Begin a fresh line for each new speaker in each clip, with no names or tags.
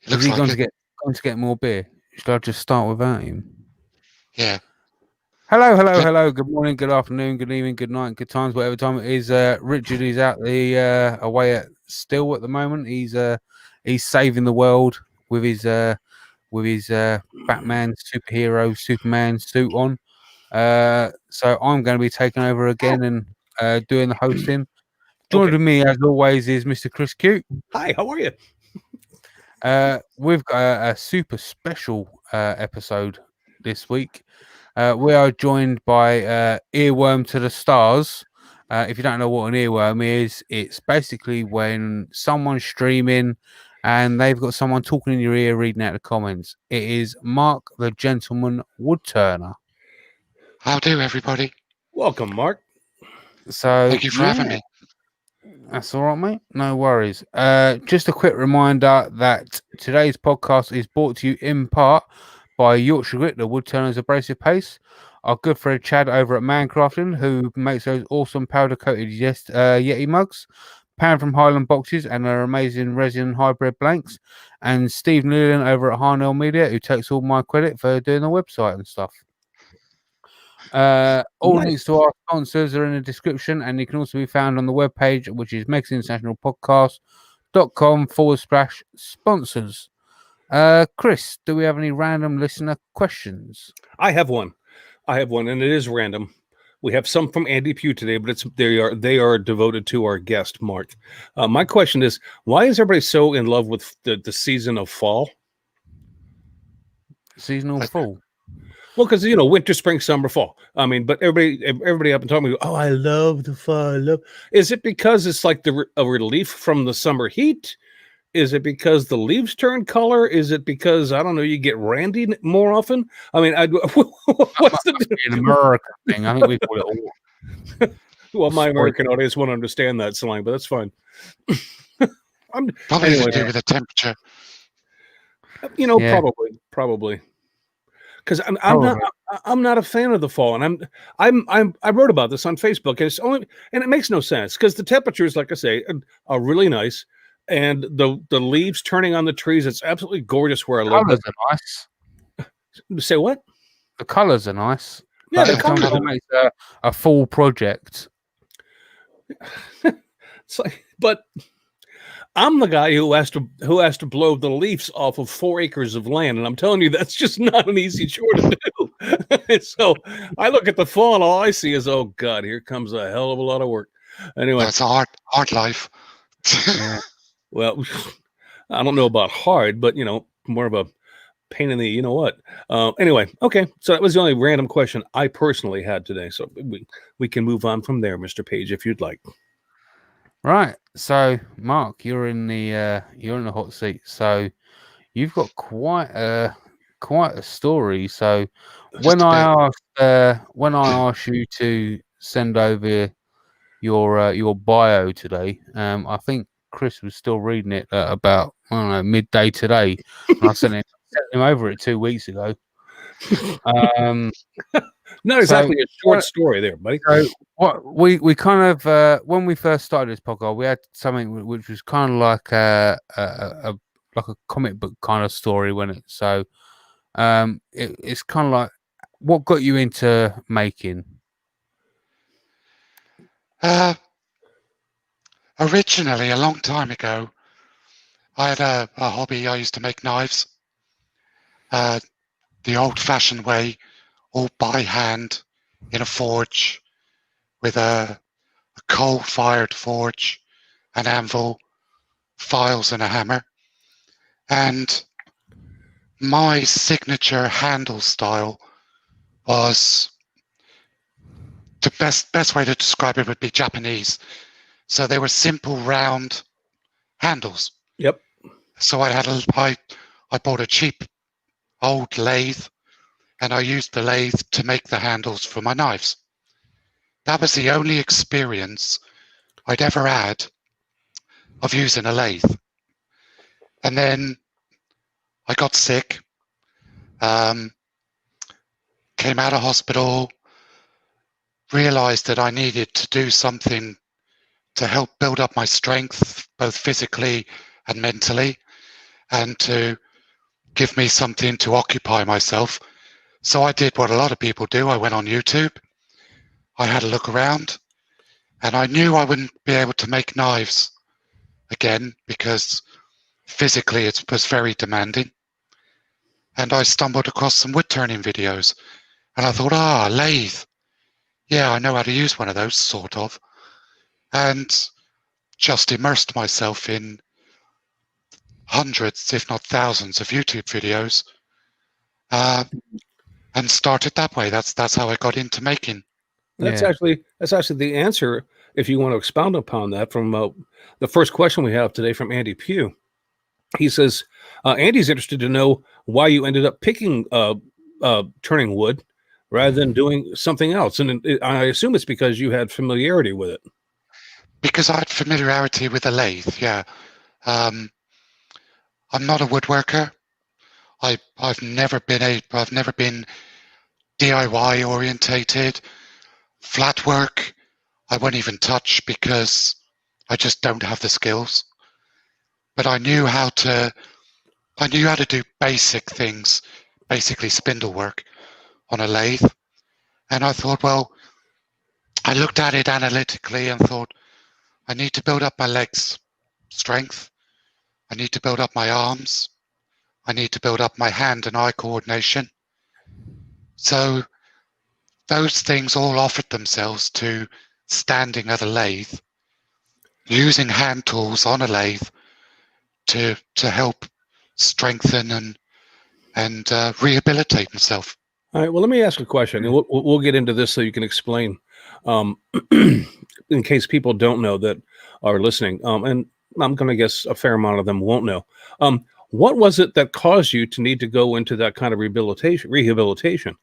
Is
looks
he
like
going to get more beer? Should I just start without him?
Yeah.
Hello. Good morning, good afternoon, good evening, good night, good times, whatever time it is. Richard is out the away at Still at the moment. He's saving the world with his Batman superhero Superman suit on. So I'm going to be taking over again and doing the hosting. Joining me as always is Mr. Chris Cute.
Hi, how are you?
We've got a super special episode this week. We are joined by Earworm to the Stars. If you don't know what an earworm is, it's basically when someone's streaming and they've got someone talking in your ear reading out the comments. It is Mark the Gentleman Woodturner.
How do, everybody?
Welcome, Mark.
So
thank you for having me.
That's all right, mate. No worries. Just a quick reminder that today's podcast is brought to you in part by Yorkshire Grit, the Woodturner's abrasive paste. Our good friend Chad over at Mancrafting, who makes those awesome powder-coated Yeti mugs, Pan from Highland Boxes, and their amazing resin hybrid blanks, and Steve Newland over at Harnell Media, who takes all my credit for doing the website and stuff. All links to our sponsors are in the description, and you can also be found on the webpage, which is mexinternationalpodcast.com/sponsors. Chris, do we have any random listener questions?
I have one, and it is random. We have some from Andy Pugh today, but they are devoted to our guest, Mark. My question is, why is everybody so in love with the season of fall?
Seasonal fall.
Well, because winter, spring, summer, fall. I mean, but everybody up and talking, oh, I love the fall. Is it because it's like a relief from the summer heat? Is it because the leaves turn color? Is it because, I don't know, you get randy more often? I mean, what's the
American thing? I think we call it all.
Well, my American audience won't understand that slang, but that's fine.
Probably to do with the temperature.
Probably. Because I'm not a fan of the fall, and I wrote about this on Facebook, and it makes no sense because the temperatures, like I say, are really nice, and the leaves turning on the trees, it's absolutely gorgeous where I live.
Colors are nice.
Say what?
The colors are nice.
Yeah, the colors
makes a full project.
It's like, but I'm the guy who has to blow the leaves off of 4 acres of land, and I'm telling you, that's just not an easy chore to do. So I look at the fall, and all I see is, oh God, here comes a hell of a lot of work. Anyway,
that's a hard life.
Yeah.
Well, I don't know about hard, but more of a pain in the you know what. Anyway, okay. So that was the only random question I personally had today. So we can move on from there, Mr. Page, if you'd like.
Right. So, Mark, you're in the hot seat. So, you've got quite a story. So, when I asked you to send over your bio today, I think Chris was still reading it at about midday today. And I sent him over it 2 weeks ago.
Not exactly a short story there, buddy.
So what we kind of when we first started this podcast, we had something which was kind of like a comic book kind of story, wasn't it? So it's kind of like, what got you into making?
Originally, a long time ago, I had a hobby. I used to make knives the old-fashioned way, all by hand in a forge with a coal-fired forge, an anvil, files, and a hammer. And my signature handle style was, the best way to describe it would be Japanese. So they were simple round handles.
Yep.
So I bought a cheap old lathe, and I used the lathe to make the handles for my knives. That was the only experience I'd ever had of using a lathe. And then I got sick, came out of hospital, realized that I needed to do something to help build up my strength, both physically and mentally. and to give me something to occupy myself. So I did what a lot of people do. I went on YouTube. I had a look around, and I knew I wouldn't be able to make knives again because physically it was very demanding. And I stumbled across some wood turning videos, and I thought, lathe. Yeah, I know how to use one of those, sort of. And just immersed myself in hundreds, if not thousands, of YouTube videos, and started that way. That's how I got into making.
That's actually the answer. If you want to expound upon that, from the first question we have today from Andy Pugh, he says Andy's interested to know why you ended up picking turning wood rather than doing something else, and I assume it's because you had familiarity with it.
Because I had familiarity with a lathe. Yeah, I'm not a woodworker. I've never been DIY orientated. Flat work, I won't even touch because I just don't have the skills. But I knew how to do basic things, basically spindle work on a lathe. And I thought, well, I looked at it analytically and thought, I need to build up my legs strength. I need to build up my arms. I need to build up my hand and eye coordination. So those things all offered themselves to standing at a lathe, using hand tools on a lathe to help strengthen and rehabilitate myself.
All right. Well, let me ask a question, and we'll get into this so you can explain, in case people don't know that are listening. And I'm going to guess a fair amount of them won't know. What was it that caused you to need to go into that kind of rehabilitation?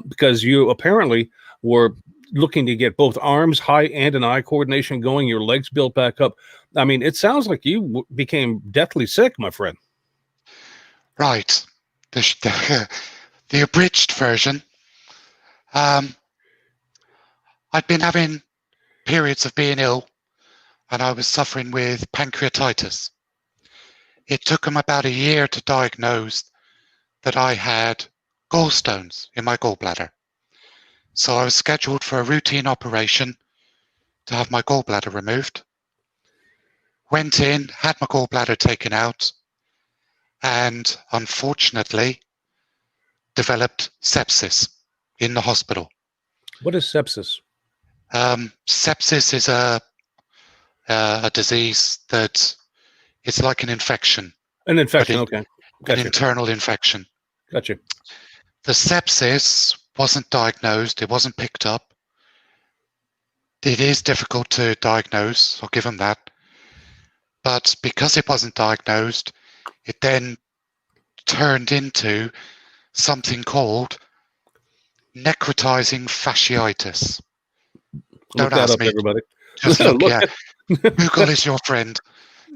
Because you apparently were looking to get both arms, hand and eye coordination going, your legs built back up. I mean, it sounds like you became deathly sick, my friend.
Right. The abridged version. I'd been having periods of being ill, and I was suffering with pancreatitis. It took them about a year to diagnose that I had gallstones in my gallbladder. So I was scheduled for a routine operation to have my gallbladder removed. Went in, had my gallbladder taken out, and unfortunately developed sepsis in the hospital.
What is sepsis?
Sepsis is a disease that it's like an infection.
An infection, okay. Gotcha.
An internal infection.
Gotcha.
The sepsis wasn't diagnosed. It wasn't picked up. It is difficult to diagnose. I'll give them that. But because it wasn't diagnosed, it then turned into something called necrotizing fasciitis.
Look that up, everybody.
Just look, yeah. Google is your friend.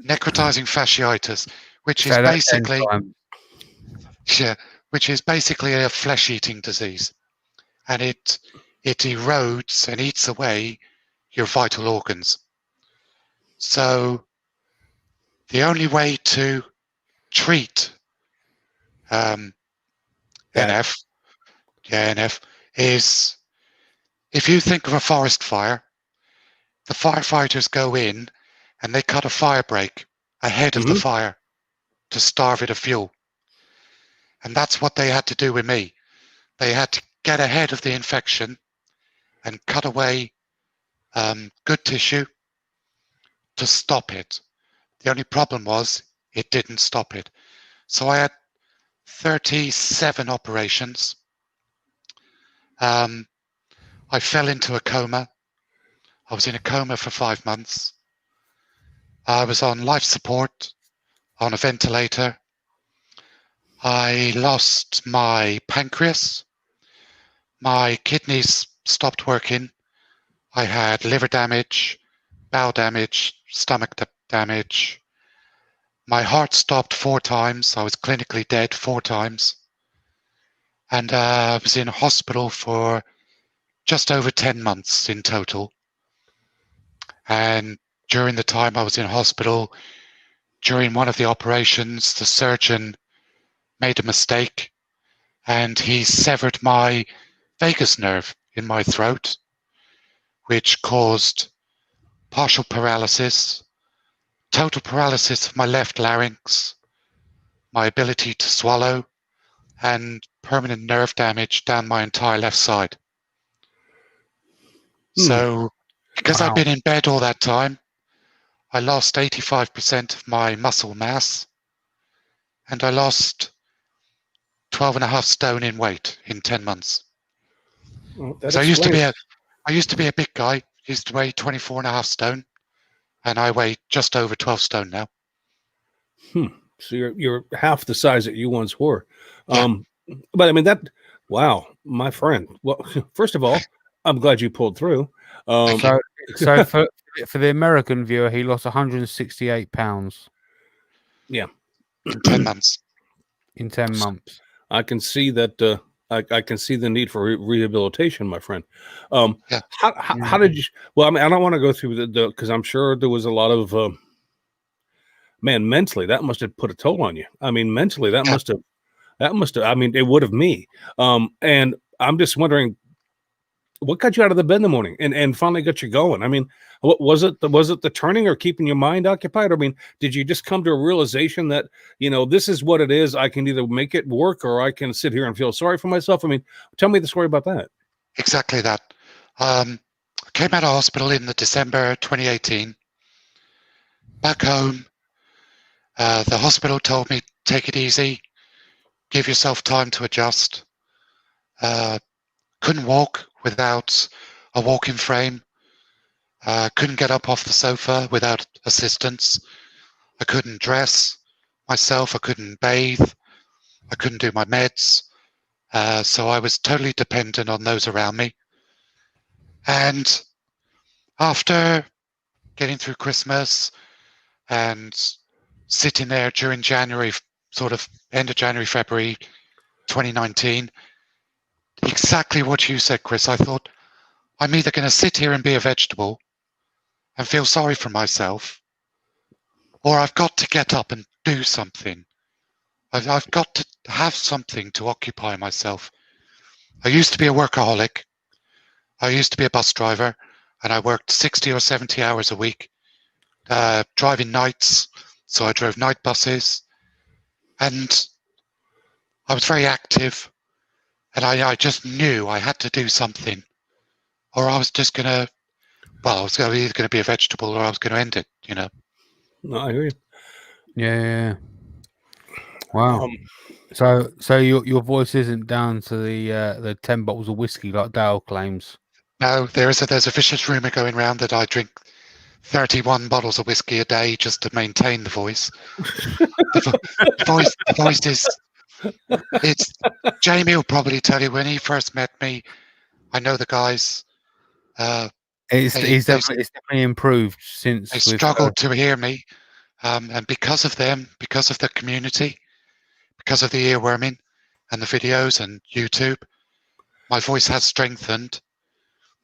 Necrotizing fasciitis, which is basically a flesh-eating disease, and it erodes and eats away your vital organs. So the only way to treat NF is, if you think of a forest fire, the firefighters go in and they cut a fire break ahead of the fire to starve it of fuel. And that's what they had to do with me. They had to get ahead of the infection and cut away good tissue to stop it. The only problem was it didn't stop it. So I had 37 operations. I fell into a coma. I was in a coma for 5 months. I was on life support, on a ventilator. I lost my pancreas. My kidneys stopped working. I had liver damage, bowel damage, stomach damage. My heart stopped 4 times. I was clinically dead 4 times. And I was in hospital for just over 10 months in total. And during the time I was in hospital, during one of the operations, the surgeon made a mistake and he severed my vagus nerve in my throat, which caused partial paralysis, total paralysis of my left larynx, my ability to swallow, and permanent nerve damage down my entire left side. So, because I've been in bed all that time, I lost 85% of my muscle mass, and I lost 12.5 stone in weight in 10 months.
Well,
So I used to be a big guy, used to weigh 24.5 stone, and I weigh just over 12 stone now.
So you're half the size that you once were.
Yeah.
But I mean wow, my friend. Well, first of all, I'm glad you pulled through.
So for the American viewer, he lost 168 pounds.
Yeah.
In 10 months.
In 10 months.
I can see that. I can see the need for rehabilitation, my friend.
Yeah.
How did you? Well, I mean, I don't want to go through the because I'm sure there was a lot of. Man, mentally, that must have put a toll on you. I mean, mentally, that must have. I mean, it would have me. And I'm just wondering, what got you out of the bed in the morning and finally got you going? I mean, what was it? Was it the turning or keeping your mind occupied? I mean, did you just come to a realization that, this is what it is? I can either make it work or I can sit here and feel sorry for myself. I mean, tell me the story about that.
Exactly that. I came out of hospital in the December 2018. Back home, the hospital told me, take it easy, give yourself time to adjust. Couldn't walk without a walking frame. Couldn't get up off the sofa without assistance. I couldn't dress myself. I couldn't bathe. I couldn't do my meds. So I was totally dependent on those around me. And after getting through Christmas and sitting there during January, sort of end of January, February 2019, exactly what you said, Chris. I thought, I'm either going to sit here and be a vegetable and feel sorry for myself, or I've got to get up and do something. I've got to have something to occupy myself. I used to be a workaholic. I used to be a bus driver, and I worked 60 or 70 hours a week, driving nights. So I drove night buses, and I was very active, and I just knew I had to do something, or I was just going to, I was either going to be a vegetable or I was going to end it,
No, I hear you.
Yeah. Wow. So your voice isn't down to the 10 bottles of whiskey like Dale claims.
No, there's a vicious rumor going around that I drink 31 bottles of whiskey a day just to maintain the voice. The voice is. It's Jamie will probably tell you when he first met me. I know the guys.
It's definitely improved since
they struggled to hear me, and because of them, because of the community, because of the earworming and the videos and YouTube, my voice has strengthened.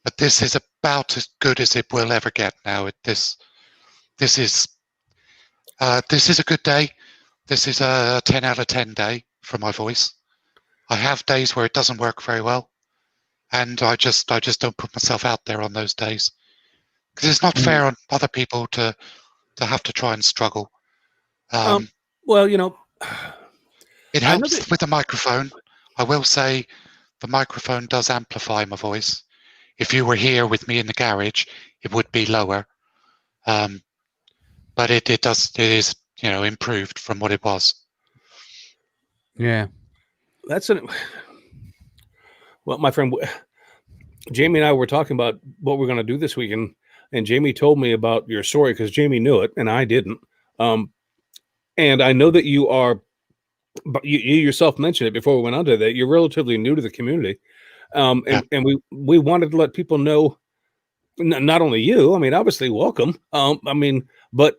But this is about as good as it will ever get now. This is a good day. This is a 10 out of 10 day for my voice. I have days where it doesn't work very well, and I just don't put myself out there on those days because it's not fair on other people to have to try and struggle.
Well,
it helps with the microphone. I will say the microphone does amplify my voice. If you were here with me in the garage, it would be lower. But it is improved from what it was.
Yeah.
Well, my friend, Jamie and I were talking about what we're going to do this weekend, and Jamie told me about your story because Jamie knew it and I didn't. And I know that you are, but you yourself mentioned it before we went on to that. You're relatively new to the community. And we wanted to let people know, not only you, I mean, obviously welcome. But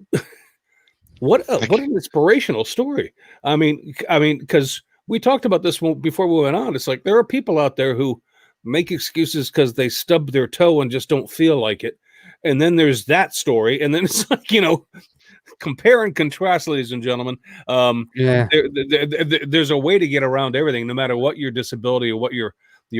what an inspirational story. I mean, because we talked about this before we went on. It's like, there are people out there who make excuses because they stubbed their toe and just don't feel like it. And then there's that story. And then it's like, compare and contrast, ladies and gentlemen.
Yeah.
There's a way to get around everything, no matter what your disability or what your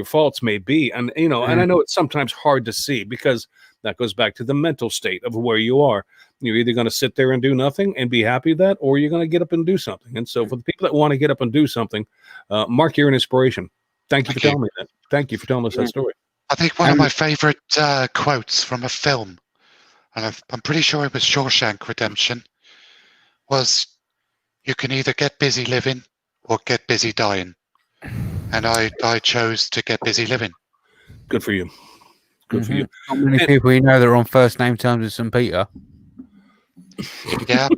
faults may be. And and I know it's sometimes hard to see, because that goes back to the mental state of where you are. You're either going to sit there and do nothing and be happy with that, or you're going to get up and do something. And so for the people that want to get up and do something, Mark, you're an inspiration. Thank you for telling me that. Thank you for telling us that story.
I think one of my favorite quotes from a film, and I'm pretty sure it was Shawshank Redemption, was, "You can either get busy living or get busy dying." And I chose to get busy living.
Good for you. Good for you.
How many people you know that are on first name terms with St. Peter?
Yeah.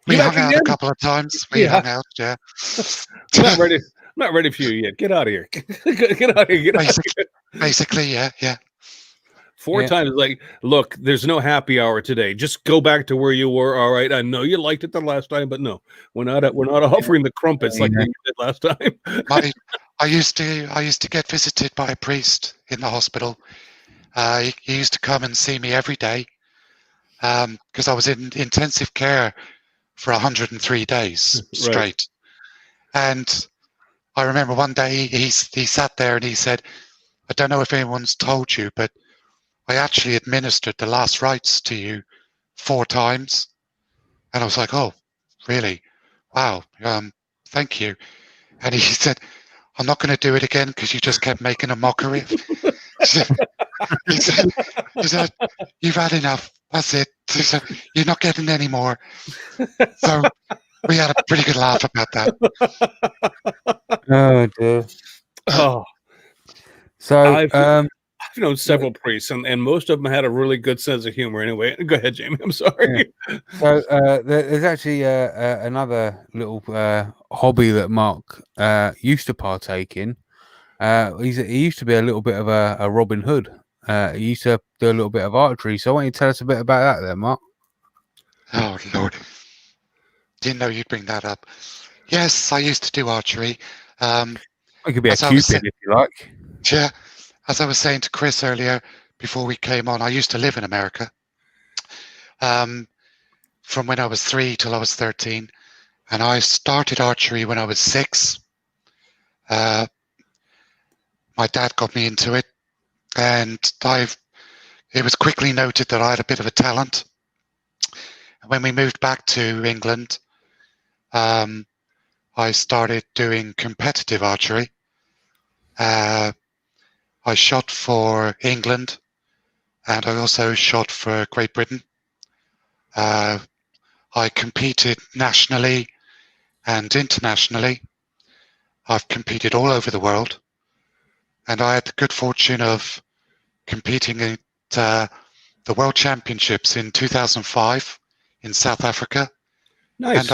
We hung out a couple of times. We hung out, yeah.
I'm not ready for you yet. Get out of here. Get out of here.
Basically, yeah.
Four times, like, look, there's no happy hour today. Just go back to where you were. All right. I know you liked it the last time, but no, we're not offering the crumpets like we did last time.
I used to get visited by a priest in the hospital. He used to come and see me every day, because I was in intensive care for 103 days straight. Right. And I remember one day he sat there and he said, "I don't know if anyone's told you, but I actually administered the last rites to you 4 times." And I was like, "Oh, really? Wow. Thank you." And he said, "I'm not going to do it again because you just kept making a mockery." He said, "You've had enough. That's it." He said, "You're not getting any more." So we had a pretty good laugh about that.
Oh dear.
Oh,
so
I've known several priests, and most of them had a really good sense of humor. Anyway, go ahead, Jamie. I'm sorry.
Yeah. So there's actually another little hobby that Mark used to partake in. He used to be a little bit of a Robin Hood. He used to do a little bit of archery. So why don't you tell us a bit about that, there, Mark?
Oh Lord, didn't know you'd bring that up. Yes, I used to do archery.
It could be a Cupid if you like.
Yeah, as I was saying to Chris earlier before we came on, I used to live in America. From when I was 3 till I was 13, and I started archery when I was 6. My dad got me into it, and it was quickly noted that I had a bit of a talent. When we moved back to England, I started doing competitive archery. I shot for England, and I also shot for Great Britain. I competed nationally and internationally. I've competed all over the world, and I had the good fortune of competing at the World Championships in 2005 in South Africa.
Nice.
And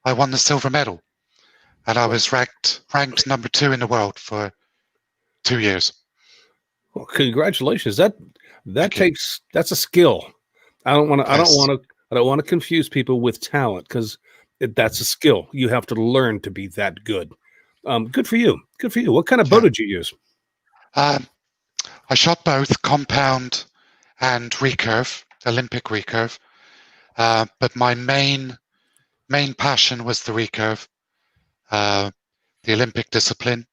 I won the silver medal, and I was ranked number 2 in the world for 2 years.
Well, congratulations. That's a skill. I don't want to confuse people with talent, because that's a skill. You have to learn to be that good. Good for you. Good for you. What kind of bow did you use?
I shot both compound and recurve, Olympic recurve. But my main passion was the recurve, the Olympic discipline.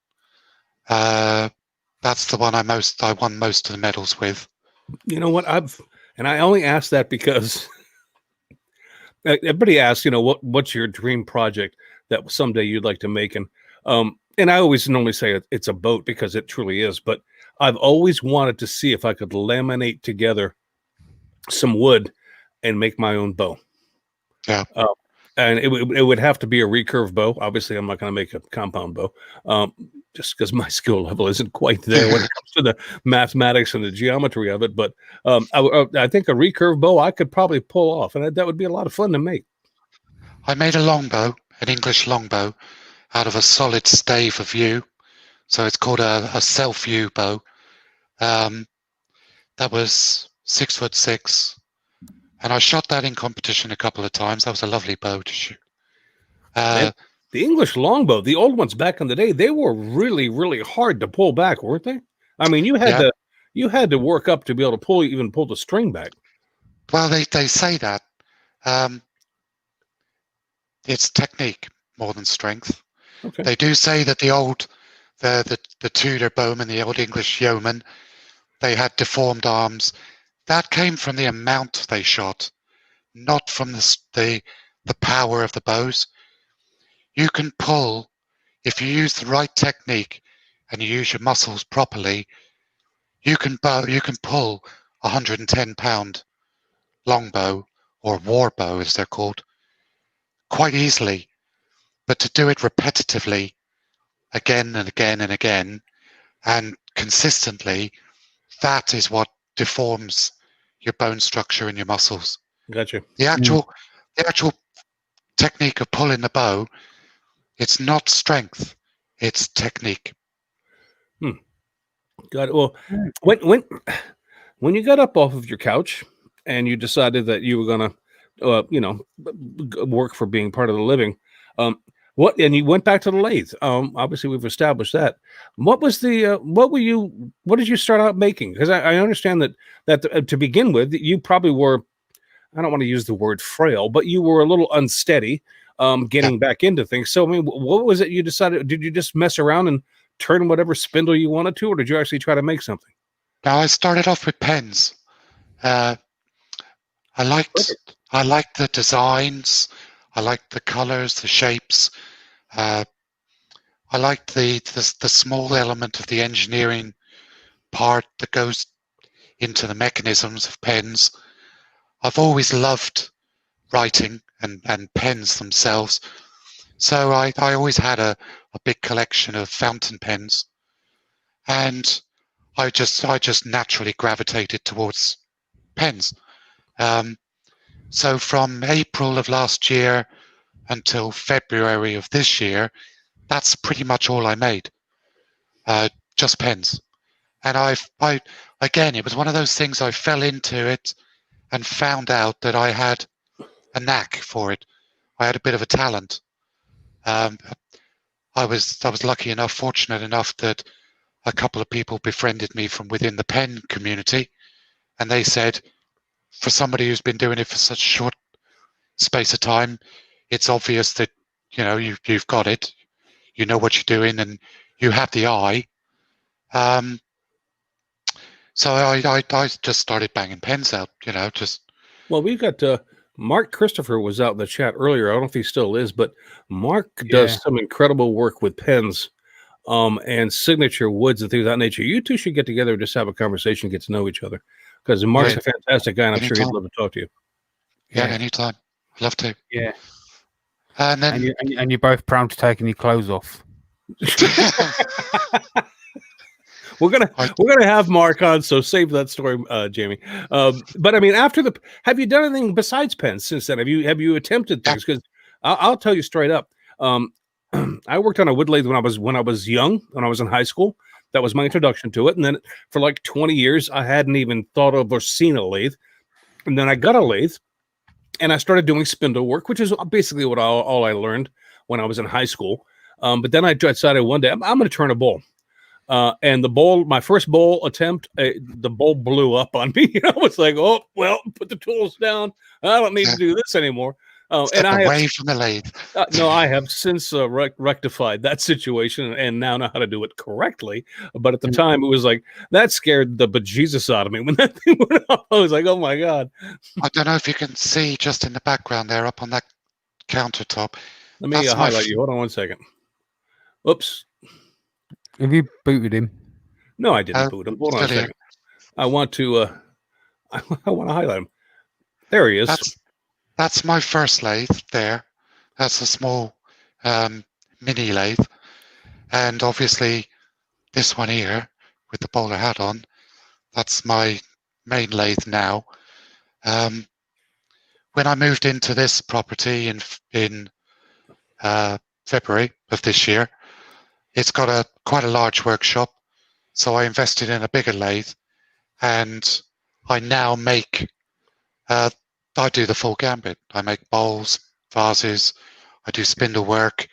That's the one I won most of the medals with.
You know what? I only asked that because everybody asks, what's your dream project that someday you'd like to make? And I always normally say it's a boat, because it truly is. But I've always wanted to see if I could laminate together some wood and make my own bow.
Yeah.
And it would have to be a recurve bow. Obviously, I'm not going to make a compound bow, just because my skill level isn't quite there when it comes to the mathematics and the geometry of it. But I think a recurve bow I could probably pull off, and that would be a lot of fun to make.
I made a longbow, an English longbow, out of a solid stave of yew. So it's called a self-yew bow. That was 6'6", and I shot that in competition a couple of times. That was a lovely bow to shoot.
The English longbow, the old ones back in the day, they were really, really hard to pull back, weren't they? I mean, you had to work up to be able to pull the string back.
Well, they say that it's technique more than strength.
Okay.
They do say that the Tudor bowmen, the old English yeomen, they had deformed arms. That came from the amount they shot, not from the power of the bows. You can pull if you use the right technique and you use your muscles properly. You can pull a 110-pound longbow or war bow, as they're called, quite easily. But to do it repetitively, again and again and again, and consistently, that is what deforms your bone structure and your muscles.
Gotcha.
The actual technique of pulling the bow, it's not strength, it's technique.
Got it. Well, when you got up off of your couch and you decided that you were gonna, work for being part of the living, and you went back to the lathe. Obviously, we've established that. What did you start out making? Because I understand that to begin with, you probably were. I don't want to use the word frail, but you were a little unsteady getting back into things. So, I mean, what was it you decided? Did you just mess around and turn whatever spindle you wanted to, or did you actually try to make something?
Now, I started off with pens. I liked the designs. I liked the colors, the shapes. I liked the small element of the engineering part that goes into the mechanisms of pens. I've always loved writing and pens themselves. So I always had a big collection of fountain pens. And I just naturally gravitated towards pens. So from April of last year until February of this year, that's pretty much all I made. Just pens. And again, it was one of those things. I fell into it and found out that I had a knack for it. I had a bit of a talent. I was lucky enough, fortunate enough that a couple of people befriended me from within the pen community, and they said, for somebody who's been doing it for such a short space of time, it's obvious that you've got it, you know what you're doing, and you have the eye. So I just started banging pens out,
Well, we've got Mark Christopher was out in the chat earlier. I don't know if he still is, but Mark does some incredible work with pens and signature woods and things of that nature. You two should get together and just have a conversation, get to know each other. Because Mark's a fantastic guy, and I'm sure he'd love to talk to you.
Yeah, anytime. I'd love to.
Yeah.
And then
and you're both proud to taking your clothes off.
We're gonna have Mark on, so save that story, Jamie. But I mean, have you done anything besides pens since then? Have you attempted things? Because I'll tell you straight up. I worked on a wood lathe when I was young, when I was in high school. That was my introduction to it. And then for like 20 years, I hadn't even thought of or seen a lathe. And then I got a lathe and I started doing spindle work, which is basically what all I learned when I was in high school. But then I decided one day I'm going to turn a bowl. And my first bowl attempt, the bowl blew up on me. I was like, oh, well, put the tools down. I don't need to do this anymore.
Step away from the lathe.
No, I have since rectified that situation and now know how to do it correctly. But at the time, it was like, that scared the bejesus out of me. When that thing went off, I was like, oh my God.
I don't know if you can see just in the background there up on that countertop.
Let me highlight you. Hold on one second. Oops.
Have you booted him?
No, I didn't boot him. Hold on a second. I want to highlight him. There he is.
That's my first lathe there. That's a small mini lathe. And obviously this one here with the bowler hat on, that's my main lathe now. When I moved into this property in February of this year, it's got quite a large workshop. So I invested in a bigger lathe and I now make I do the full gambit. I make bowls, vases, I do spindle work,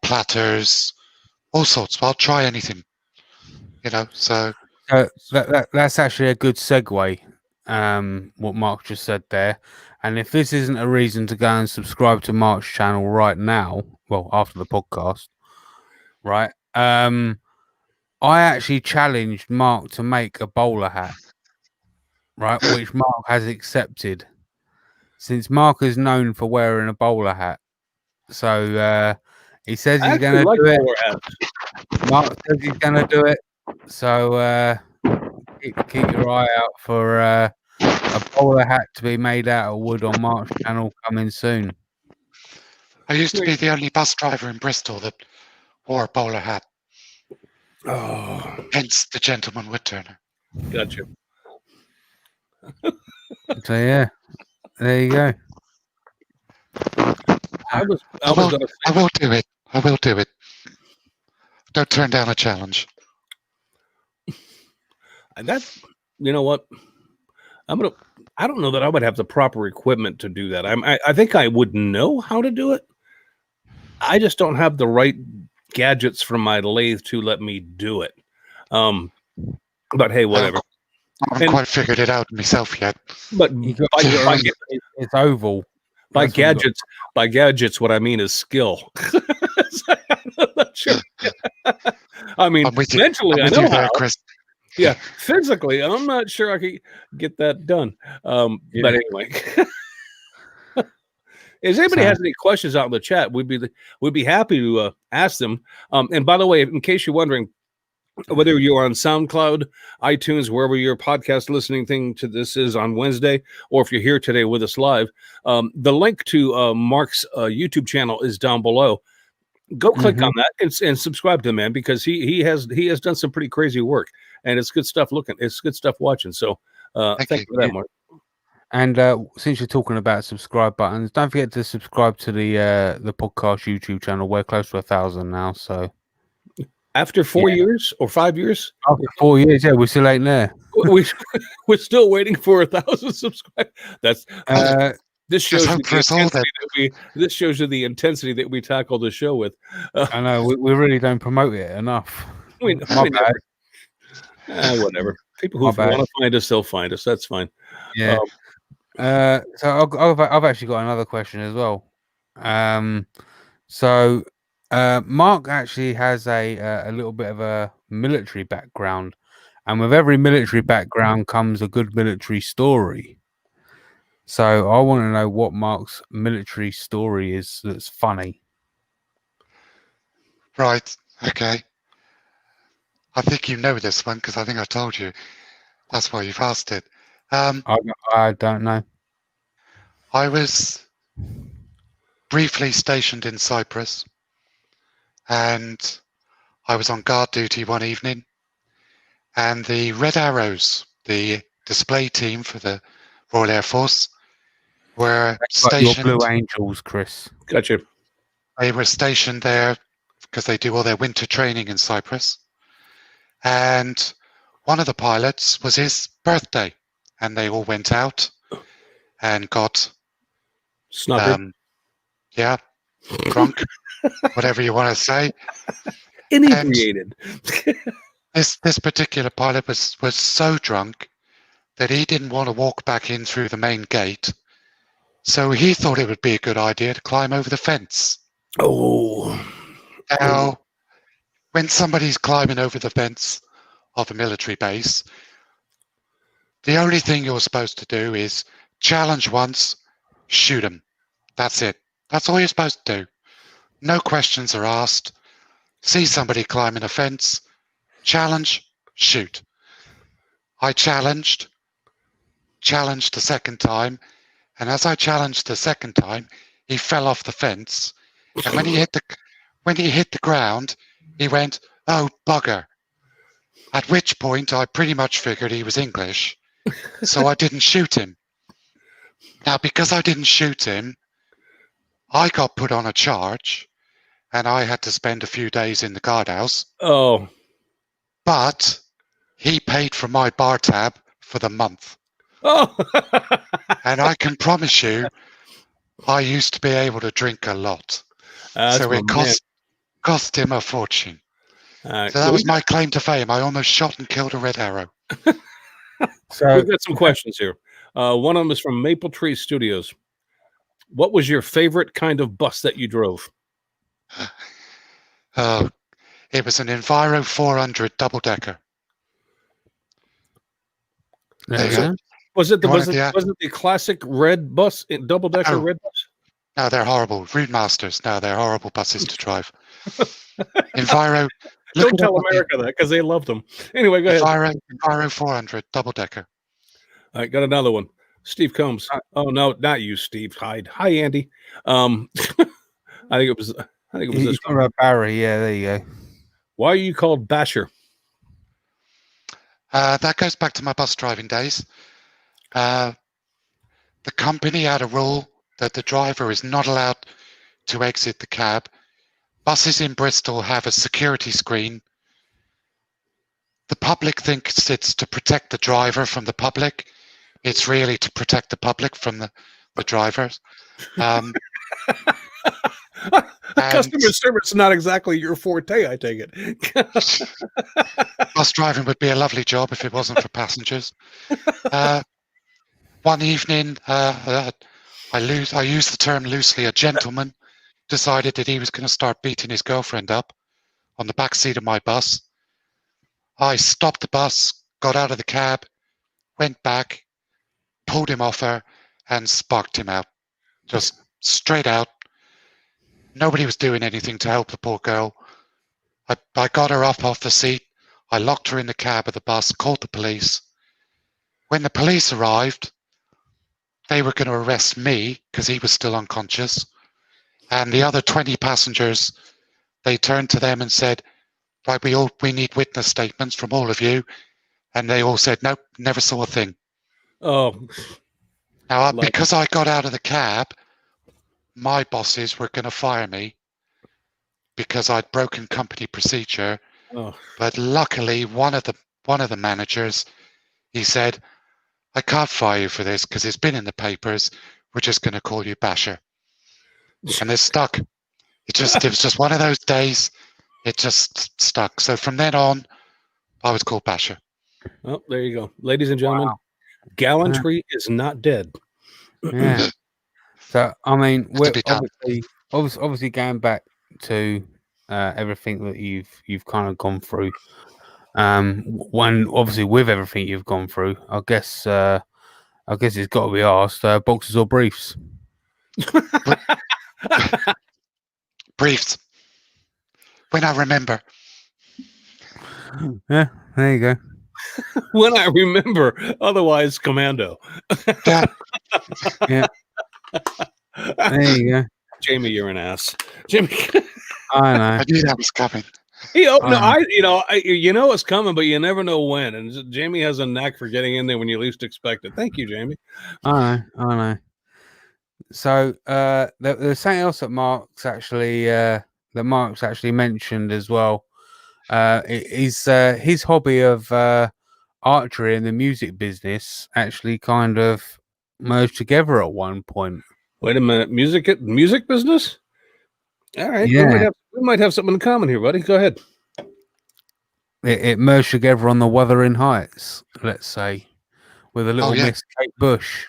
platters, all sorts. I'll try anything, So
that's actually a good segue what Mark just said there. And if this isn't a reason to go and subscribe to Mark's channel right now, well, after the podcast, right? I actually challenged Mark to make a bowler hat, right? Which Mark has accepted, since Mark is known for wearing a bowler hat. So he says
I
he's going
actually
to
like
do it.
bowler hats.
Mark says he's going to do it. So keep your eye out for a bowler hat to be made out of wood on Mark's channel coming soon.
I used to be the only bus driver in Bristol that wore a bowler hat,
Oh,
hence the Gentleman Woodturner.
gotcha.
So yeah, there you go.
I was
I
gonna
will do it. I will do it. Don't turn down a challenge.
that. You know what? I don't know that I would have the proper equipment to do that. I think I would know how to do it. I just don't have the right gadgets from my lathe to let me do it. But hey, whatever.
I haven't quite figured it out myself yet.
But
It's oval.
by
That's what we got.
gadgets, what I mean is skill. I'm not sure. I mean,
I'm with you.
mentally,
I'm
I
with
know
you there,
how.
Chris.
Yeah, physically, I'm not sure I could get that done. But anyway, if anybody has any questions out in the chat, we'd be happy to ask them. And by the way, in case you're wondering, whether you're on SoundCloud, iTunes, wherever your podcast listening thing to this is on Wednesday, or if you're here today with us live, the link to Mark's YouTube channel is down below. Go click on that and subscribe to the man, because he has done some pretty crazy work, and it's good stuff it's good stuff watching. So thank you for that, Mark.
And since you're talking about subscribe buttons, don't forget to subscribe to the podcast YouTube channel. We're close to 1,000 now. So
After 4 years or 5 years,
after 4 years, yeah, we still ain't there.
we're still waiting for 1,000 subscribers. This shows you
for us all that
this shows you the intensity that we tackle the show with.
I know we really don't promote it enough.
My bad. Whatever. People who want to find us, they'll find us. That's fine.
Yeah. So I've actually got another question as well. So Mark actually has a little bit of a military background, and with every military background comes a good military story. So I want to know what Mark's military story is that's funny.
Right. Okay. I think you know this one because I think I told you. That's why you've asked it.
I don't know.
I was briefly stationed in Cyprus, and I was on guard duty one evening, and the Red Arrows, the display team for the Royal Air Force, were stationed.
Your Blue Angels, Chris.
Gotcha.
They were stationed there because they do all their winter training in Cyprus, and one of the pilots was his birthday, and they all went out and got drunk, whatever you want to say,
inebriated.
This particular pilot was so drunk that he didn't want to walk back in through the main gate, so he thought it would be a good idea to climb over the fence. Now, when somebody's climbing over the fence of a military base, the only thing you're supposed to do is challenge once, shoot them. That's it. That's all you're supposed to do. No questions are asked. See somebody climbing a fence, challenge, shoot. I challenged the second time, and as I challenged the second time, he fell off the fence, and when he hit the ground, he went, "Oh, bugger." At which point I pretty much figured he was English, so I didn't shoot him. Now, because I didn't shoot him, I got put on a charge, and I had to spend a few days in the guardhouse.
Oh.
But he paid for my bar tab for the month.
Oh.
And I can promise you, I used to be able to drink a lot. So it cost him a fortune. So that was my claim to fame. I almost shot and killed a Red Arrow.
So
We've got some questions here. One of them is from Maple Tree Studios. What was your favorite kind of bus that you drove?
It was an Enviro 400 double-decker.
there we
There you
go.
Was it
You wanted the-
the classic red bus, double decker
Oh.
red bus?
No, they're horrible. Route Masters. No, they're horrible buses to drive. Enviro.
Don't tell America that because they loved them. Anyway, go ahead.
Enviro 400 double-decker.
All right, got another one. Steve Combs. Oh no, not you, Steve Hyde. Hi, Andy. I think it was
You're
this
talking
one.
about Barry. Yeah, there you go.
Why are you called Basher?
That goes back to my bus driving days. The company had a rule that the driver is not allowed to exit the cab. Buses in Bristol have a security screen. The public thinks it's to protect the driver from the public. It's really to protect the public from the drivers.
Customer service is not exactly your forte, I take it.
Bus driving would be a lovely job if it wasn't for passengers. One evening, I used the term loosely, a gentleman decided that he was going to start beating his girlfriend up on the back seat of my bus. I stopped the bus, got out of the cab, went back, pulled him off her, and sparked him out. Just straight out. Nobody was doing anything to help the poor girl. I got her up off the seat. I locked her in the cab of the bus, called the police. When the police arrived, they were going to arrest me because he was still unconscious. And the other 20 passengers, they turned to them and said, right, we need witness statements from all of you. And they all said, nope, never saw a thing.
Oh,
Now, because I got out of the cab, my bosses were going to fire me because I'd broken company procedure.
oh.
But luckily, one of the managers, he said, I can't fire you for this because it's been in the papers. We're just going to call you Basher. And it stuck. It was just one of those days. It just stuck. So from then on, I was called Basher.
Oh, there you go. Ladies and gentlemen, gallantry is not dead.
Yeah. So I mean,
to
we're
be done.
obviously going back to everything that you've kind of gone through. When obviously with everything you've gone through, I guess it's got to be asked: boxers or briefs?
Briefs. When I remember.
Yeah, there you go.
When I remember, otherwise commando.
Yeah.
Yeah, there you go.
Jamie, you're an ass. Jamie,
I know.
I knew that was coming.
you know it's coming, but you never know when. And Jamie has a knack for getting in there when you least expect it. Thank you, Jamie.
I know. So there's something else that Mark's actually mentioned as well. His hobby of archery and the music business actually kind of merged together at one point.
Wait a minute, music business? All right,
Yeah.
we might have something in common here, buddy. Go ahead.
It merged together on the Wuthering Heights, let's say, with a little Miss Kate Bush.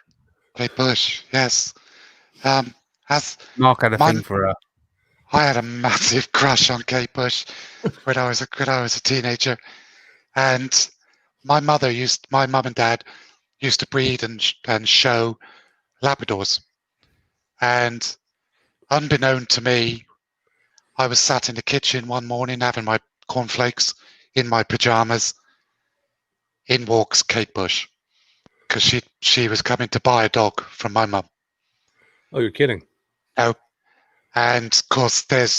Kate Bush, yes.
Mark had a thing for her.
I had a massive crush on Kate Bush when I was a teenager, and my mum and dad used to breed and show Labradors, and unbeknown to me, I was sat in the kitchen one morning having my cornflakes in my pajamas. In walks Kate Bush because she was coming to buy a dog from my mum.
Oh, you're kidding.
No. And of course, there's,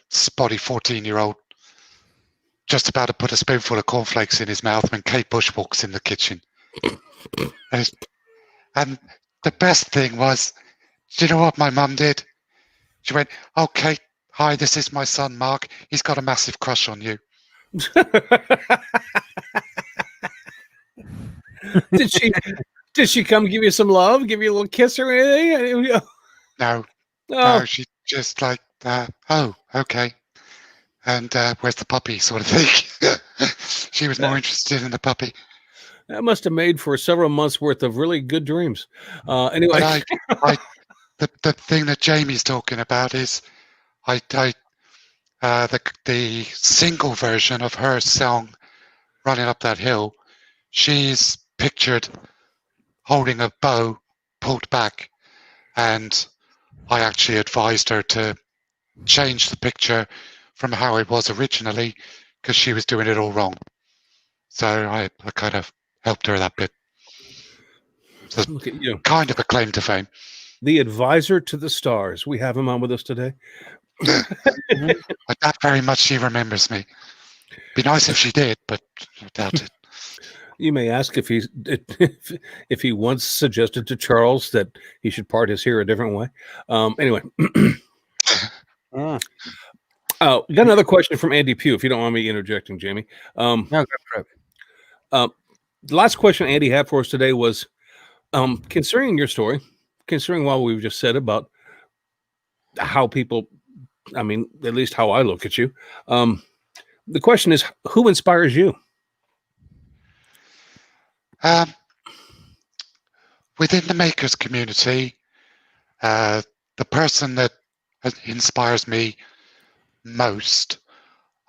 spotty 14-year-old just about to put a spoonful of cornflakes in his mouth when Kate Bush walks in the kitchen. And the best thing was, do you know what my mum did? She went, "Oh, Kate, hi, this is my son, Mark. He's got a massive crush on you."
Did she come give you some love, give you a little kiss or anything?
No, she just like, oh, okay. And where's the puppy sort of thing. She was more interested in the puppy.
That must have made for several months worth of really good dreams. Anyway,
But the thing that Jamie's talking about is the single version of her song "Running Up That Hill." She's pictured holding a bow pulled back, and I actually advised her to change the picture from how it was originally because she was doing it all wrong. So I kind of helped her that bit. So
look at you,
kind of a claim to fame.
the advisor to the stars. We have him on with us today.
I doubt very much she remembers me. Be nice if she did, but I doubt it.
You may ask if if he once suggested to Charles that he should part his hair a different way. Anyway, got another question from Andy Pugh. If you don't want me interjecting, Jamie.
No, go for it.
The last question Andy had for us today was, considering your story, considering what we've just said about how people, I mean, at least how I look at you, the question is, who inspires you?
Within the makers community, the person that inspires me most,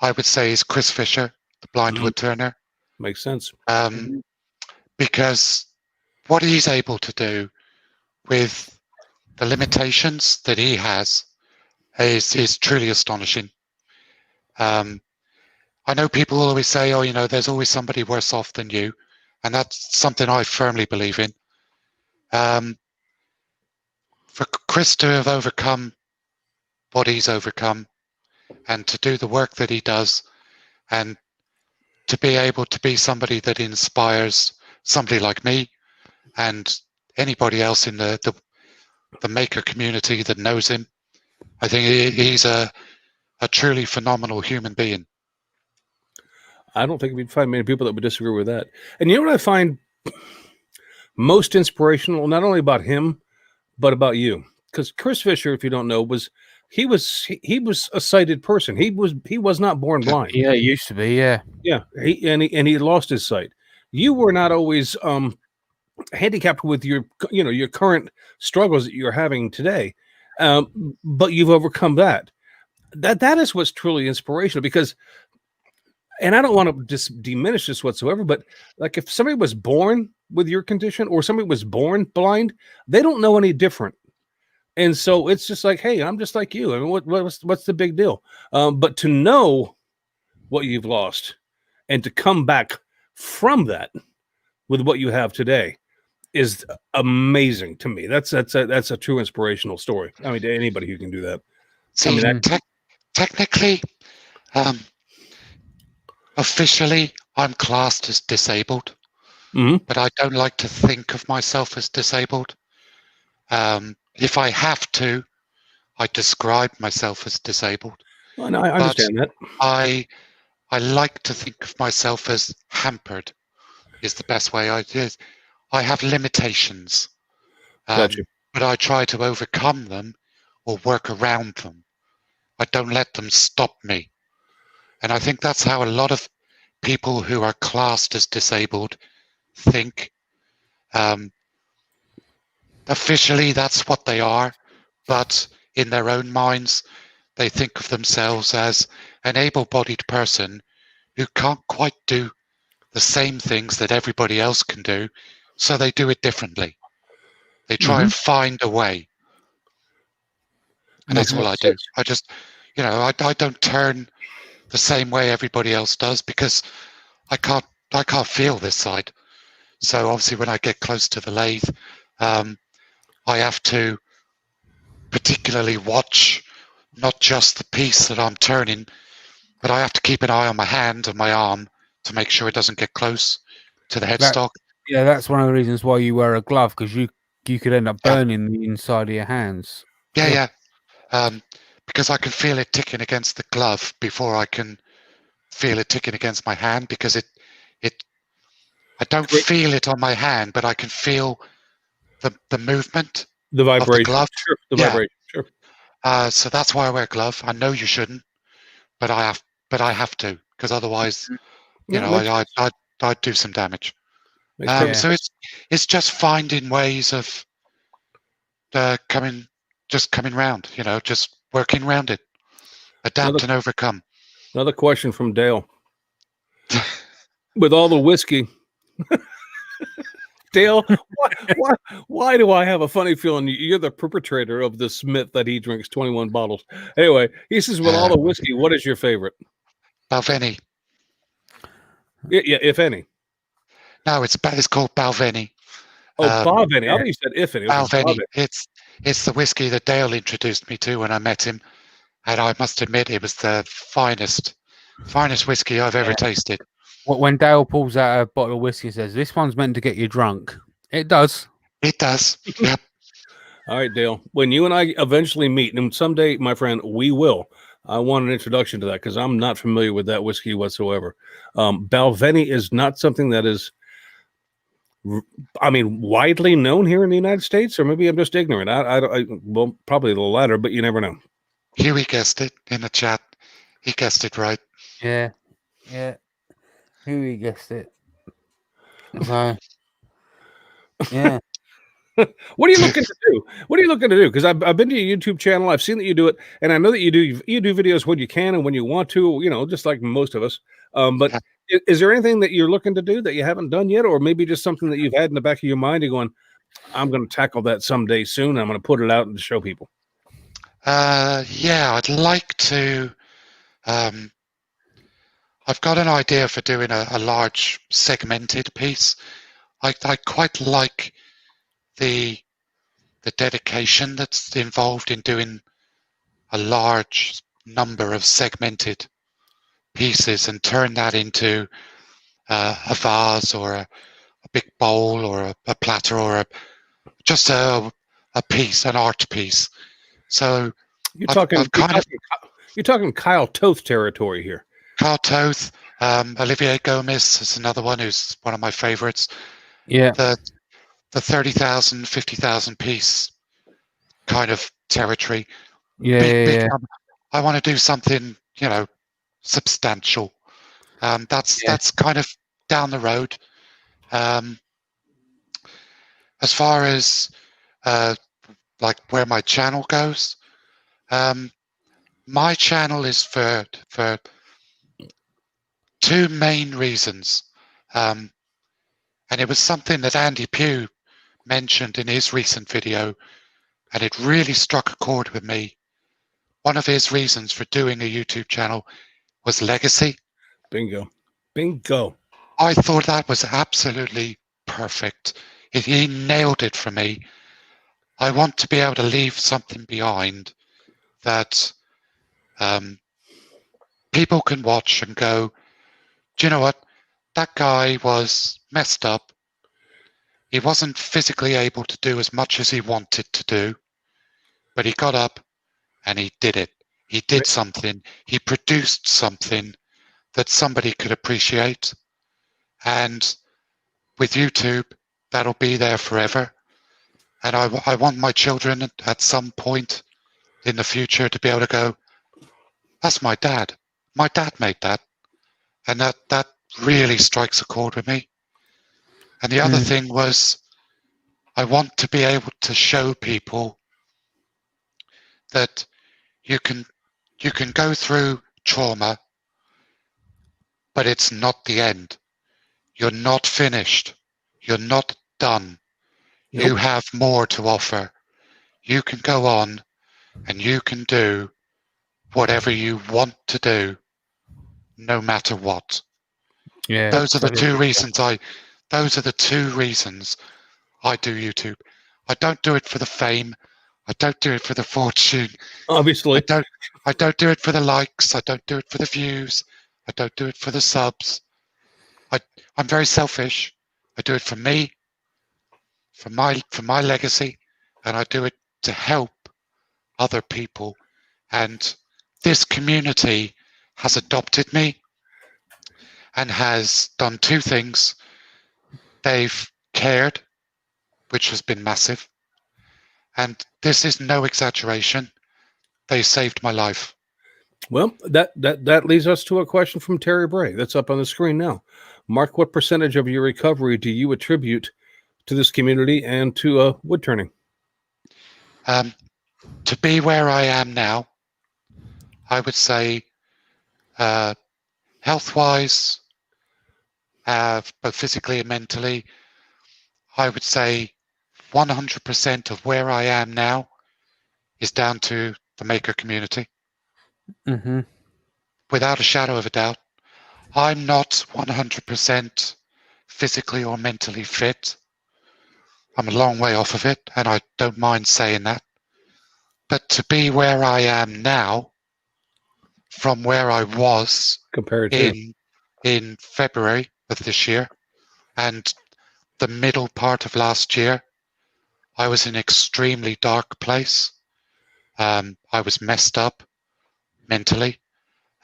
I would say, is Chris Fisher, the blind woodturner.
Makes sense.
Because what he's able to do with the limitations that he has is truly astonishing. I know people always say, oh, there's always somebody worse off than you. And that's something I firmly believe in. For Chris to have overcome what he's overcome and to do the work that he does and to be able to be somebody that inspires somebody like me and anybody else in the maker community that knows him, I think he's a truly phenomenal human being.
I don't think we'd find many people that would disagree with that. And you know what I find most inspirational, not only about him, but about you? Because Chris Fisher, if you don't know, was a sighted person. He was not born blind.
Yeah, he used to be. Yeah,
yeah. He lost his sight. You were not always handicapped with your current struggles that you're having today, but you've overcome that. That is what's truly inspirational. Because, and I don't want to just diminish this whatsoever, but like if somebody was born with your condition or somebody was born blind, they don't know any different. And so it's just like, hey, I'm just like you. I mean, what's the big deal? But to know what you've lost and to come back from that with what you have today is amazing to me. That's a true inspirational story. I mean, to anybody who can do that.
See, technically, officially, I'm classed as disabled, but I don't like to think of myself as disabled. If I have to, I describe myself as disabled.
Well, no, I understand that.
I like to think of myself as hampered. Is the best way I have limitations,
Gotcha.
but I try to overcome them or work around them. I don't let them stop me. And I think that's how a lot of people who are classed as disabled think. Officially, that's what they are, but in their own minds, they think of themselves as an able-bodied person who can't quite do the same things that everybody else can do, so they do it differently. They try and find a way. And that's all I do. I just, I don't turn the same way everybody else does because I can't feel this side. So obviously when I get close to the lathe, I have to particularly watch not just the piece that I'm turning, but I have to keep an eye on my hand and my arm to make sure it doesn't get close to the headstock.
Yeah, that's one of the reasons why you wear a glove, because you could end up burning the inside of your hands.
Yeah. Because I can feel it ticking against the glove before I can feel it ticking against my hand, because I don't feel it on my hand, but I can feel the movement,
the vibration,
of the glove.
Sure, the vibration, sure.
So that's why I wear a glove. I know you shouldn't, but I have to, because otherwise, I'd do some damage. So it's just finding ways of coming round, just working around it, adapt and overcome.
Another question from Dale. With all the whiskey, Dale, why do I have a funny feeling you're the perpetrator of this myth that he drinks 21 bottles? Anyway, he says, with all the whiskey, what is your favorite?
Balvenie.
Yeah, if any.
No, it's called Balvenie.
Oh, Balvenie. I thought you said if any.
Balvenie. It's the whiskey that Dale introduced me to when I met him, and I must admit it was the finest whiskey I've ever tasted.
When Dale pulls out a bottle of whiskey and says, "This one's meant to get you drunk," it does.
It does. Yep.
All right, Dale. When you and I eventually meet, and someday, my friend, we will. I want an introduction to that because I'm not familiar with that whiskey whatsoever. Balvenie is not something that is, widely known here in the United States, or maybe I'm just ignorant. Well, probably the latter, but you never know.
Huey guessed it in the chat. He guessed it right.
Yeah. Huey guessed it. So, yeah.
What are you looking to do? Because I've been to your YouTube channel. I've seen that you do it, and I know that you do videos when you can and when you want to. Just like most of us. But is there anything that you're looking to do that you haven't done yet, or maybe just something that you've had in the back of your mind? You're going, I'm going to tackle that someday soon. I'm going to put it out and show people.
I'd like to. I've got an idea for doing a large segmented piece. I quite like the dedication that's involved in doing a large number of segmented pieces and turn that into a vase or a big bowl or a platter or just a piece, an art piece. So
you're talking Kyle Toth territory here.
Kyle Toth, Olivier Gomez is another one who's one of my favorites.
Yeah.
The 30,000, 50,000 piece kind of territory.
Yeah.
I want to do something, substantial. That's kind of down the road. As far as like where my channel goes, my channel is for two main reasons. And it was something that Andy Pugh mentioned in his recent video, and it really struck a chord with me. One of his reasons for doing a YouTube channel was legacy.
Bingo.
I thought that was absolutely perfect. He nailed it for me. I want to be able to leave something behind that people can watch and go, do you know what? That guy was messed up. He wasn't physically able to do as much as he wanted to do, but he got up and he did it. He did something. He produced something that somebody could appreciate. And with YouTube, that'll be there forever. And I want my children at some point in the future to be able to go, that's my dad. My dad made that. And that really strikes a chord with me. And the other thing was, I want to be able to show people that you can go through trauma, but it's not the end. You're not finished. You're not done. Nope. You have more to offer. You can go on and you can do whatever you want to do, no matter what.
Yeah.
Those are the two reasons I do YouTube. I don't do it for the fame. I don't do it for the fortune.
Obviously.
I don't do it for the likes. I don't do it for the views. I don't do it for the subs. I'm very selfish. I do it for me, for my legacy, and I do it to help other people. And this community has adopted me and has done two things. They've cared, which has been massive. And this is no exaggeration. They saved my life.
Well, that leads us to a question from Terry Bray that's up on the screen now. Mark, what percentage of your recovery do you attribute to this community and to wood turning?
To be where I am now, I would say health-wise, both physically and mentally, I would say 100% of where I am now is down to the maker community.
Mm-hmm.
Without a shadow of a doubt. I'm not 100% physically or mentally fit. I'm a long way off of it, and I don't mind saying that. But to be where I am now, from where I was
Compared to
in February of this year and the middle part of last year, I was in an extremely dark place. I was messed up mentally.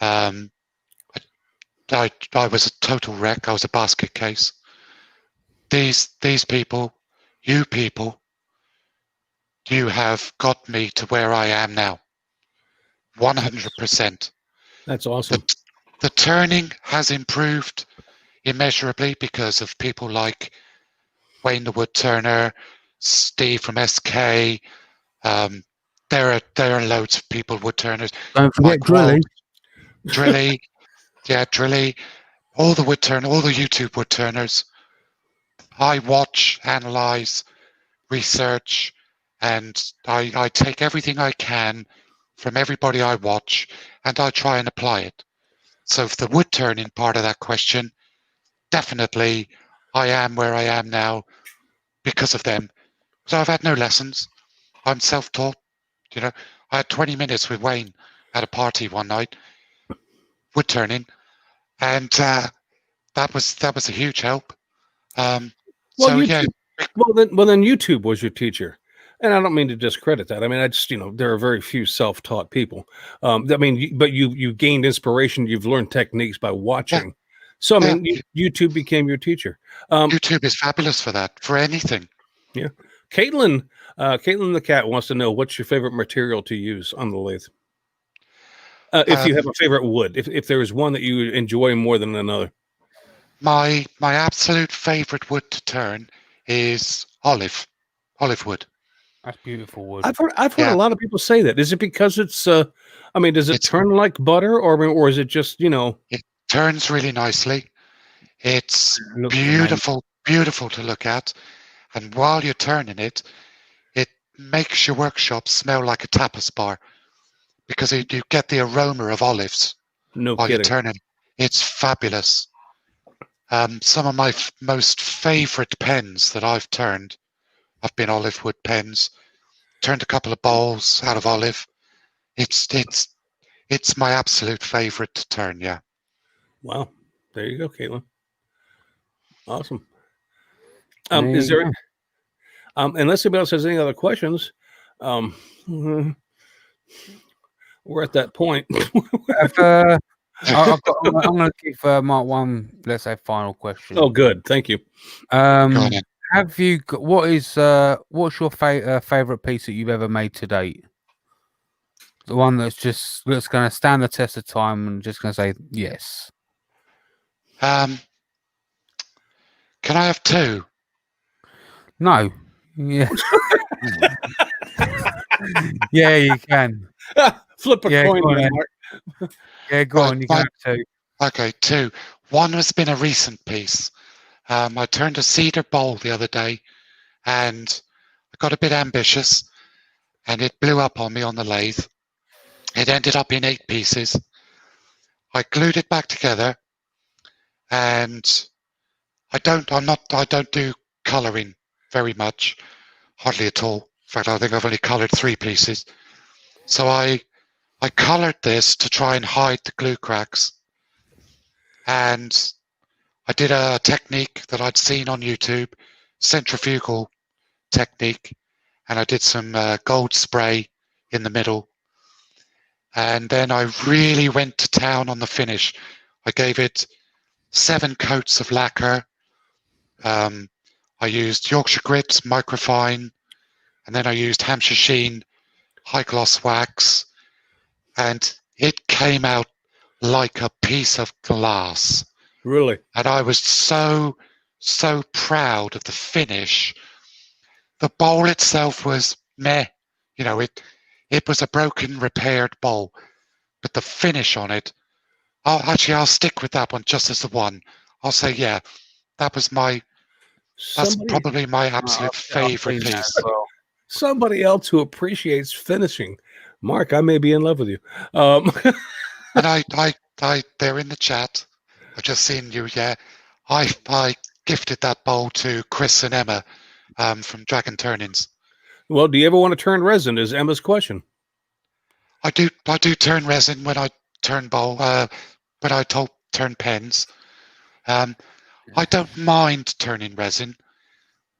I was a total wreck. I was a basket case. These people, you have got me to where I am now. 100%.
that's awesome.
The turning has improved immeasurably because of people like Wayne the Woodturner, Steve from SK. There are loads of people, woodturners.
Don't forget Drilly.
Drilly, yeah, Drilly. All the YouTube woodturners. I watch, analyze, research, and I take everything I can from everybody I watch, and I try and apply it. So for the wood turning part of that question, definitely I am where I am now because of them. So I've had no lessons. I'm self-taught. You know, I had 20 minutes with Wayne at a party one night, wood turning, and that was a huge help.
Well,
So
YouTube,
yeah,
well then YouTube was your teacher, and I don't mean to discredit that. I mean, I just there are very few self-taught people. I mean, but you gained inspiration. You've learned techniques by watching. So I mean, YouTube became your teacher.
YouTube is fabulous for that, for anything.
Yeah, Caitlin the cat wants to know what's your favorite material to use on the lathe. If you have a favorite wood, if there is one that you enjoy more than another.
My absolute favorite wood to turn is olive wood.
That's beautiful wood.
I've heard a lot of people say that. Is it because it's I mean, does it turn like butter, or is it just
It turns really nicely. It's beautiful to look at, and while you're turning it, it makes your workshop smell like a tapas bar because you get the aroma of olives while you're turning. It's fabulous. Some of my most favorite pens that I've turned have been olive wood pens. Turned a couple of bowls out of olive. It's my absolute favorite to turn. Yeah.
Wow. There you go, Caitlin. Awesome. Is there? Unless anybody else has any other questions, we're at that point.
I'm going to give Mark one, let's say, final question.
Oh, good. Thank you.
Have you got, what's your favorite piece that you've ever made to date? The one that's going to stand the test of time and just going to say yes.
Can I have two?
No. Yeah. Yeah, you can.
Flip a coin,
Mark. Yeah, go on. You can have two.
Okay, two. One has been a recent piece. I turned a cedar bowl the other day, and I got a bit ambitious, and it blew up on me on the lathe. It ended up in 8 pieces. I glued it back together, and I don't do colouring very much, hardly at all. In fact, I think I've only coloured 3 pieces. So I coloured this to try and hide the glue cracks, and I did a technique that I'd seen on YouTube, centrifugal technique, and I did some gold spray in the middle. And then I really went to town on the finish. I gave it 7 coats of lacquer. I used Yorkshire Grit, microfine, and then I used Hampshire Sheen high gloss wax, and it came out like a piece of glass.
Really?
And I was so proud of the finish. The bowl itself was meh. You know, it was a broken, repaired bowl. But the finish on it, I'll stick with that one just as the one. I'll say, yeah, that's probably my absolute favorite piece.
As well.
Somebody else who appreciates finishing. Mark, I may be in love with you.
And they're in the chat. I've just seen you. Yeah, I gifted that bowl to Chris and Emma from Dragon Turnings.
Well, do you ever want to turn resin? Is Emma's question.
I do turn resin when I turn bowl. When I turn pens. I don't mind turning resin.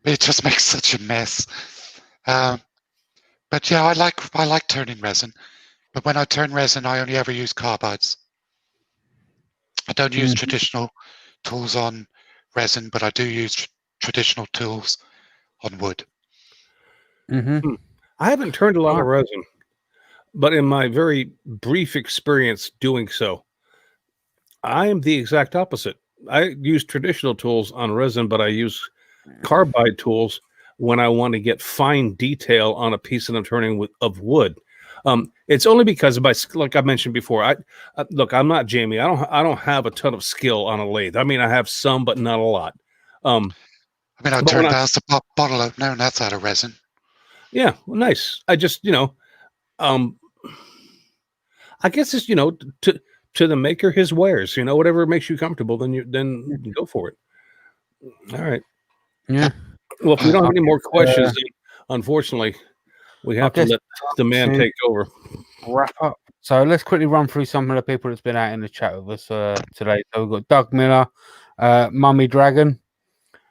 It just makes such a mess. But yeah, I like turning resin. But when I turn resin, I only ever use carbides. I don't use traditional tools on resin, but I do use traditional tools on wood.
Mm-hmm.
I haven't turned a lot of resin, but in my very brief experience doing so, I am the exact opposite. I use traditional tools on resin, but I use carbide tools when I want to get fine detail on a piece that I'm turning of wood. It's only because, like I mentioned before, look, I'm not Jamie. I don't have a ton of skill on a lathe. I mean, I have some, but not a lot.
I turned out a bottle of that's out of resin.
Yeah, well, nice. I just, I guess it's, to the maker his wares. Whatever makes you comfortable, then go for it. All right.
Yeah.
Well, if we don't have any more questions, then unfortunately, we have to let the man take over.
Wrap up. So let's quickly run through some of the people that's been out in the chat with us today. So we've got Doug Miller, Mummy Dragon.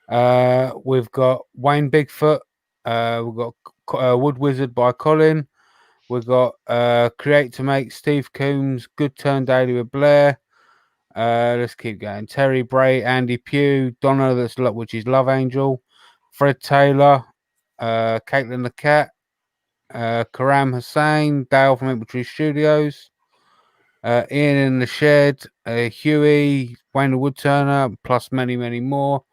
We've got Wayne Bigfoot. We've got Wood Wizard by Colin. We've got Create to Make, Steve Coombs, Good Turn Daily with Blair. Let's keep going. Terry Bray, Andy Pugh, Donna, which is Love Angel, Fred Taylor, Caitlin the Cat, Karam Hussain, Dale from Infantry Studios, Ian in the Shed, Huey, Wayne the Woodturner, plus many, many more.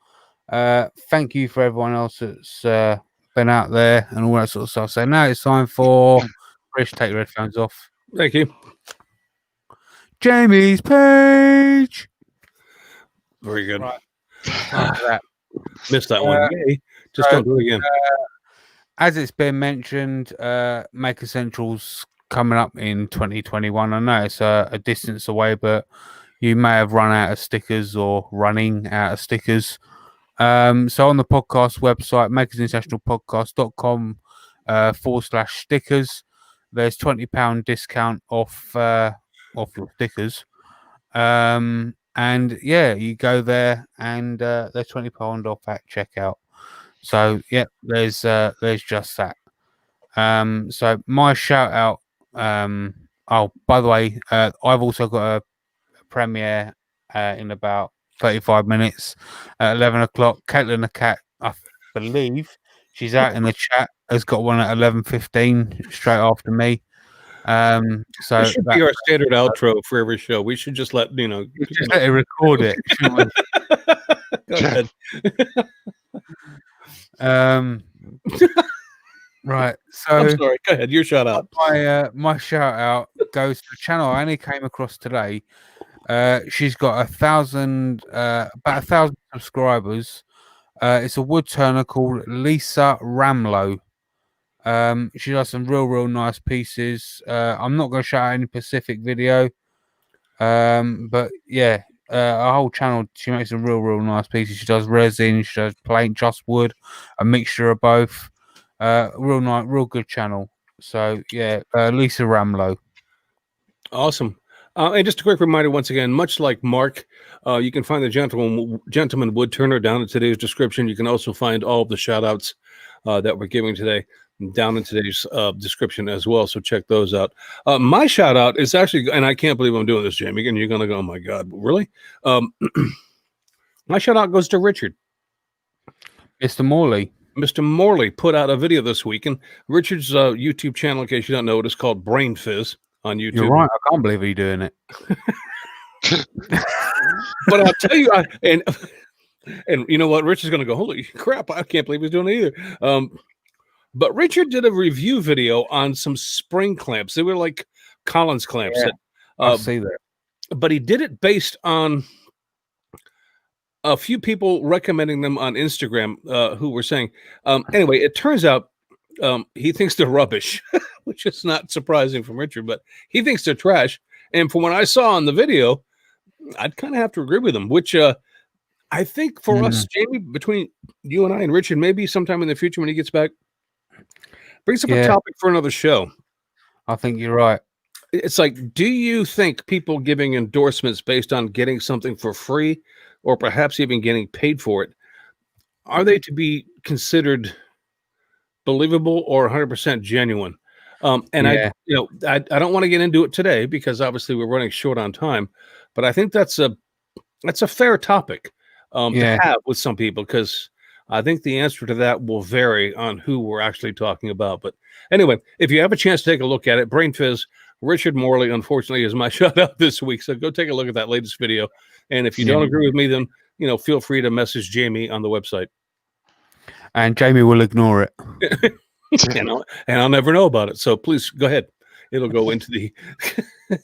Thank you for everyone else that's been out there and all that sort of stuff. So now it's time for Chris, take your headphones off.
Thank you.
Jamie's page.
Very good.
Right. That.
Missed that one. Yay. Just don't do it again.
As it's been mentioned, Maker Central's coming up in 2021. I know it's a distance away, but you may have run out of stickers or running out of stickers. So on the podcast website, makersinternationalpodcast.com /stickers, there's £20 discount off your stickers. And yeah, you go there and they're £20 off at checkout. So yeah, there's just that. So my shout out. By the way, I've also got a premiere in about 35 minutes at 11 o'clock. Caitlin the Cat, I believe she's out in the chat, has got one at 11:15 straight after me. So
this should be our standard outro for every show. We should just let
let it record it.
Go ahead.
Right. So
I'm sorry. Go ahead. Your shout out.
My shout out goes to a channel I only came across today. She's got about 1,000 subscribers. It's a woodturner called Lisa Ramlow. She does some real nice pieces. I'm not going to shout out any specific video. But yeah, her whole channel, she makes some real nice pieces. She does resin, she does plain just wood, a mixture of both. Real nice, real good channel. So yeah, Lisa Ramlow.
Awesome. And just a quick reminder, once again, much like Mark, you can find the Gentleman Woodturner down in today's description. You can also find all of the shout outs that we're giving today down in today's description as well. So check those out. My shout out is actually, and I can't believe I'm doing this, Jamie, and you're going to go, oh my God, really? My shout out goes to Richard.
Mr. Morley.
Mr. Morley put out a video this week, and Richard's YouTube channel, in case you don't know it, is called Brain Fizz on YouTube.
You're right. I can't believe you're doing it.
But I'll tell you, and you know what? Rich is going to go, holy crap! I can't believe he's doing it either. But Richard did a review video on some spring clamps. They were like Collins clamps.
Yeah, I see that.
But he did it based on a few people recommending them on Instagram who were saying, anyway, it turns out he thinks they're rubbish, which is not surprising from Richard, but he thinks they're trash. And from what I saw on the video, I'd kind of have to agree with him, which I think for us, Jamie, between you and I and Richard, maybe sometime in the future when he gets back, brings up a topic for another show.
I think you're right.
It's like, do you think people giving endorsements based on getting something for free or perhaps even getting paid for it, are they to be considered believable or 100% genuine? I don't want to get into it today because obviously we're running short on time, but I think that's a fair topic to have with some people, because I think the answer to that will vary on who we're actually talking about. But anyway, if you have a chance to take a look at it, Brain Fizz, Richard Morley, unfortunately, is my shout out this week. So go take a look at that latest video. And if you don't agree with me, then, feel free to message Jamie on the website. And
Jamie will ignore it.
and I'll never know about it. So please go ahead. It'll go into the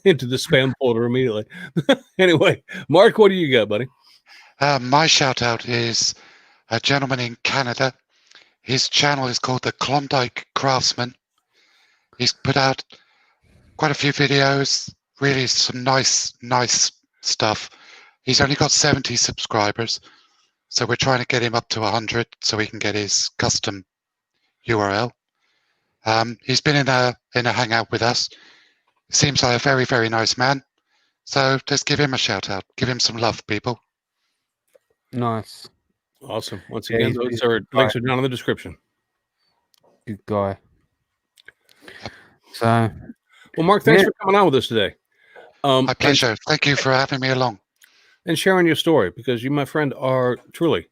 into the spam folder immediately. Anyway, Mark, what do you got, buddy?
My shout out is a gentleman in Canada. His channel is called the Klondike Craftsman. He's put out quite a few videos, really some nice stuff. He's only got 70 subscribers, so we're trying to get him up to 100 so he can get his custom URL. He's been in a hangout with us. Seems like a very, very nice man. So just give him a shout out. Give him some love, people.
Nice.
Awesome. Once again, links are down in the description.
Good guy. So,
well, Mark, thanks for coming on with us today.
My pleasure. Thank you for having me along.
And sharing your story, because you, my friend, are truly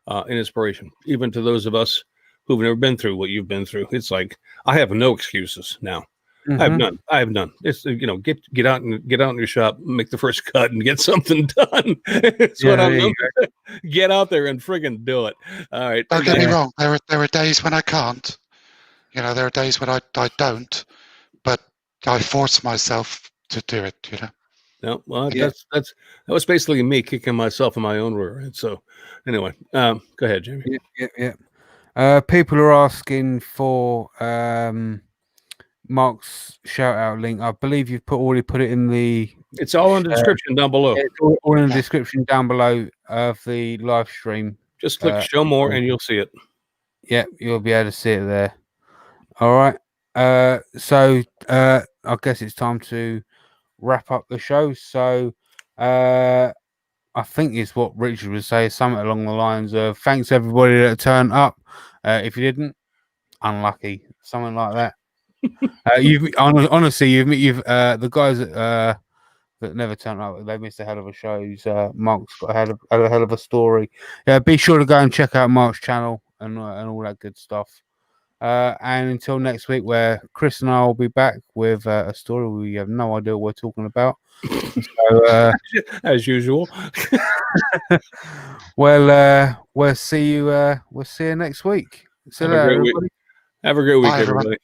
an inspiration, even to those of us who've never been through what you've been through. It's like, I have no excuses now. I have none. It's, get out in your shop, make the first cut and get something done. It's what I'm doing. Get out there and friggin' do it. All right.
Don't get me wrong. There are days when I can't. There are days when I don't, but I force myself to do it,
No, well, that was basically me kicking myself in my own rear end. So anyway, go ahead, Jamie.
Yeah. People are asking for Mark's shout out link. I believe you've already put it in the.
It's all in the description down below.
It's all in the description down below of the live stream.
Just click show more and you'll see it.
Yeah, you'll be able to see it there. All right. So I guess it's time to wrap up the show. So I think it's what Richard would say, something along the lines of thanks everybody that turned up. If you didn't, unlucky, something like that. You've the guys that never turned up, they missed a hell of a show. Mark's got a hell of a story. Be sure to go and check out Mark's channel and all that good stuff. And until next week, where Chris and I will be back with a story we have no idea what we're talking about. So,
as usual.
We'll see you next week.
Have a great week, everybody.